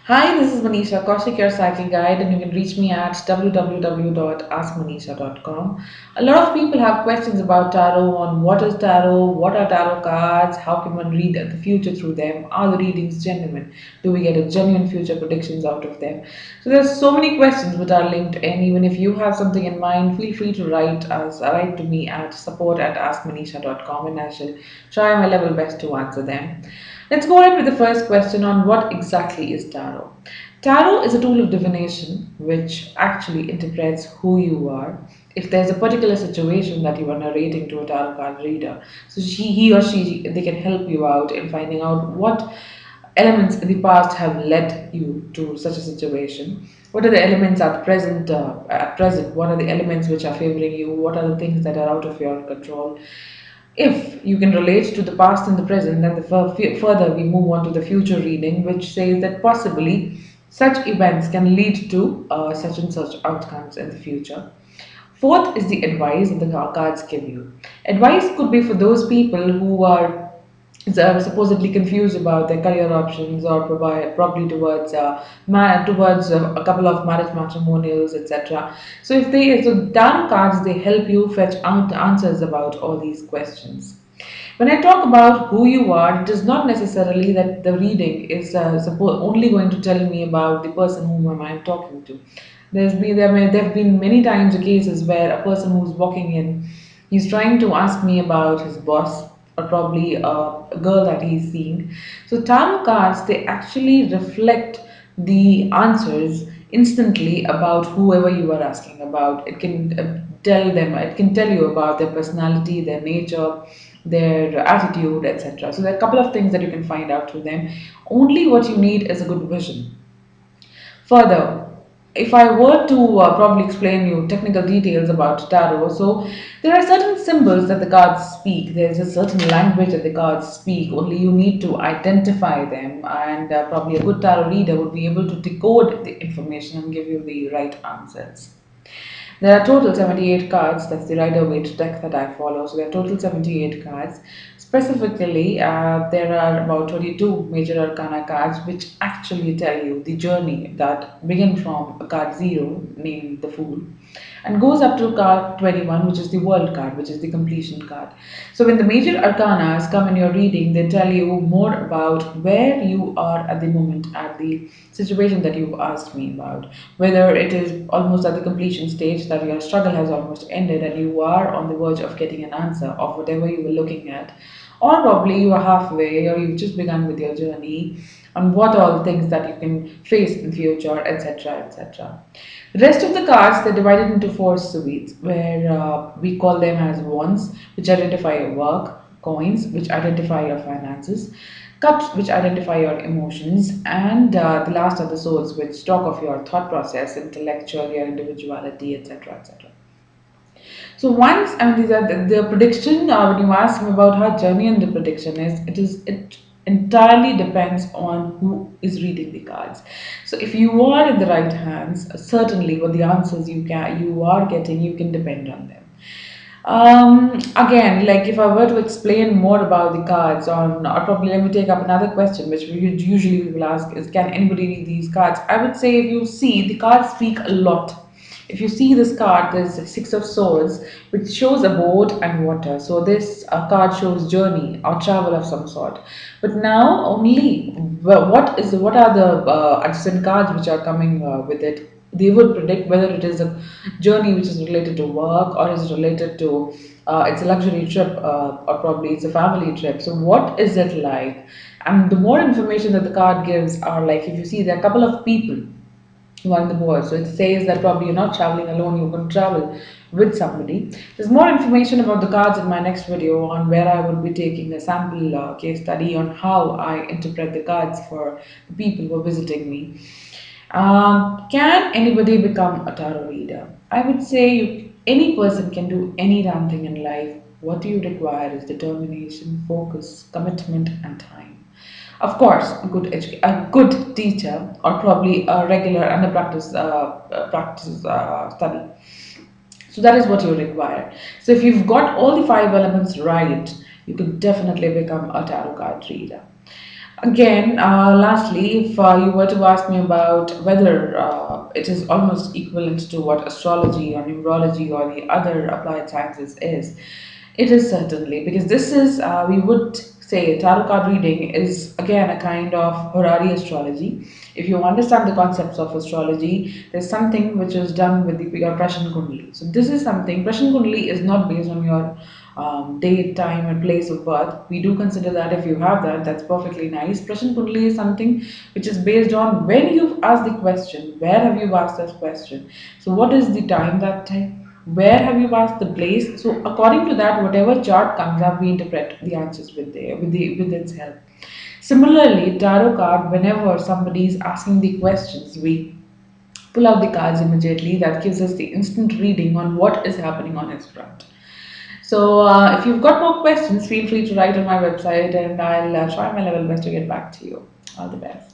Hi, this is Manisha, Koushik, your cycle guide, and you can reach me at www.askmanisha.com. A lot of people have questions about tarot on what is tarot, what are tarot cards, how can one read the future through them, are the readings genuine, do we get a genuine future predictions out of them? So there's so many questions which are linked, and even if you have something in mind, feel free to write to me at support@askmanisha.com, and I shall try my level best to answer them. Let's go ahead with the first question on what exactly is tarot. Tarot is a tool of divination which actually interprets who you are. If there's a particular situation that you are narrating to a tarot card reader, so he or she, they can help you out in finding out what elements in the past have led you to such a situation. What are the elements at present? What are the elements which are favoring you? What are the things that are out of your control? If you can relate to the past and the present, then further we move on to the future reading, which says that possibly such events can lead to such and such outcomes in the future. Fourth is the advice that the cards give you. Advice could be for those people who are supposedly confused about their career options or probably towards a couple of marriage matrimonials, etc. So tarot cards, they help you fetch out answers about all these questions. When I talk about who you are, it is not necessarily that the reading is only going to tell me about the person whom I am talking to. There have been many times cases where a person who's walking in, he's trying to ask me about his boss or probably a girl that he's seeing. So tarot cards, they actually reflect the answers instantly about whoever you are asking about. It can it can tell you about their personality, their nature, their attitude, etc. So there are a couple of things that you can find out through them. Only what you need is a good vision. Further, if I were to probably explain you technical details about tarot, so there are certain symbols that the cards speak. There's a certain language that the cards speak. Only you need to identify them, and probably a good tarot reader would be able to decode the information and give you the right answers. There are total 78 cards. That's the Rider-Waite deck that I follow. So there are total 78 cards. Specifically, there are about 22 major arcana cards which actually tell you the journey that begins from card 0, named the Fool, and goes up to card 21, which is the World card, which is the completion card. So when the major arcanas come in your reading, they tell you more about where you are at the moment, at the situation that you've asked me about, whether it is almost at the completion stage, that your struggle has almost ended and you are on the verge of getting an answer of whatever you were looking at, or probably you are halfway or you've just begun with your journey on what all things that you can face in future, etc., etc. The rest of the cards, they're divided into four suites, where we call them as wands, which identify your work; coins, which identify your finances; cups, which identify your emotions; and the last are the swords, which talk of your thought process, intellectual, your individuality, etc., etc. So once, I mean, these are the prediction. When you ask me about how genuine the prediction is, it entirely depends on who is reading the cards. So if you are in the right hands, certainly what the answers you are getting, you can depend on them. Again, like if I were to explain more about the cards, or probably let me take up another question, which we usually people ask is, can anybody read these cards? I would say if you see, the cards speak a lot. If you see this card, there's a Six of Swords, which shows a boat and water. So this card shows journey or travel of some sort. But now only what are the adjacent cards which are coming with it? They would predict whether it is a journey which is related to work, or is related to it's a luxury trip, or probably it's a family trip. So what is it like? And the more information that the card gives are like, if you see there are a couple of people on the board. So it says that probably you're not traveling alone, you're going to travel with somebody. There's more information about the cards in my next video, on where I will be taking a sample case study on how I interpret the cards for the people who are visiting me. Can anybody become a tarot reader? I would say any person can do any damn thing in life. What you require is determination, focus, commitment, and time. Of course, a good teacher, or probably a regular and a practice study. So that is what you require. So if you've got all the five elements right, you can definitely become a tarot card reader. Again, lastly, if you were to ask me about whether it is almost equivalent to what astrology or numerology or the other applied sciences is, it is certainly because this is, we would say, tarot card reading is again a kind of horary astrology. If you understand the concepts of astrology, there's something which is done with your Prashan Kundli. So, this is something, Prashan Kundli is not based on your date, time, and place of birth. We do consider that if you have that, that's perfectly nice. Prashan Kundli is something which is based on when you've asked the question, where have you asked this question. So, what is the time that time? Where have you asked the place? So, according to that, whatever chart comes up, we interpret the answers with its help. Similarly, tarot card, whenever somebody is asking the questions, we pull out the cards immediately. That gives us the instant reading on what is happening on his front. So, if you've got more questions, feel free to write on my website and I'll try my level best to get back to you. All the best.